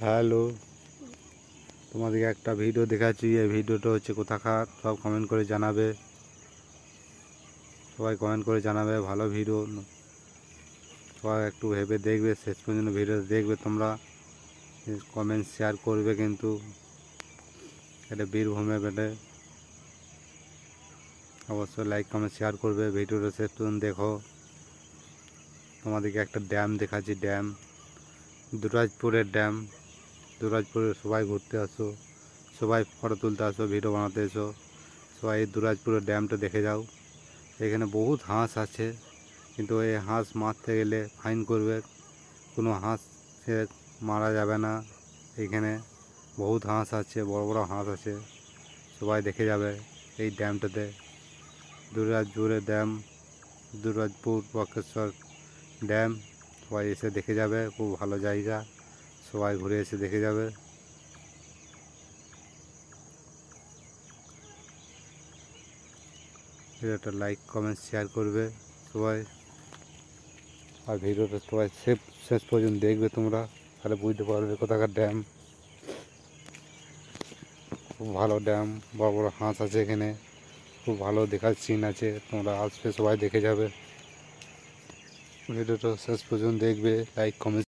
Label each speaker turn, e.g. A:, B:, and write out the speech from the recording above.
A: Hello, তোমাদেরকে একটা video দেখাচ্ছি। এই ভিডিওটা হচ্ছে কোথাকার, সব কমেন্ট করে জানাবে। সবাই কমেন্ট করে জানাবে ভালো ভিডিও। সবাই একটু ভেবে দেখবে, শেষ পর্যন্ত ভিডিও দেখবে তোমরা, কমেন্ট শেয়ার করবে। কিন্তু এটা বীরভূমে বেটে অবশ্যই লাইক কমেন্ট শেয়ার করবে। ভিডিওটা শেষ পর্যন্ত দেখো। তোমাদেরকে একটা ড্যাম দেখাচ্ছি, ড্যাম দুরাজপুরের ড্যাম। দুরাজপুরে সবাই ঘুরতে আসো, সবাই ফটো তুলতে আসো, ভিডিও বানাতে এসো। সবাই এই দুরাজপুরের ড্যামটা দেখে যাও। এখানে বহুত হাঁস আছে, কিন্তু এই হাঁস মারতে গেলে ফাইন করবে। কোনো হাঁস সে মারা যাবে না। এইখানে বহুত হাঁস আছে, বড় বড় হাঁস আছে। সবাই দেখে যাবে এই ড্যামটাতে। দুরাজপুরের ড্যাম, দুরাজপুর বক্রেশ্বর ড্যাম। সবাই এসে দেখে যাবে, খুব ভালো জায়গা। সবাই ঘুরে এসে দেখে যাবে। ভিডিওটা লাইক কমেন্ট শেয়ার করবে সবাই। আর ভিডিওটা সবাই শেষ পর্যন্ত দেখবে তোমরা, তাহলে বুঝতে পারবে কোথাকার ড্যাম। খুব ভালো ড্যাম, বড় বড় হাঁস আছে এখানে, খুব ভালো দেখার সিন আছে। তোমরা আসবে, সবাই দেখে যাবে। ভিডিওটা শেষ পর্যন্ত দেখবে, লাইক কমেন্ট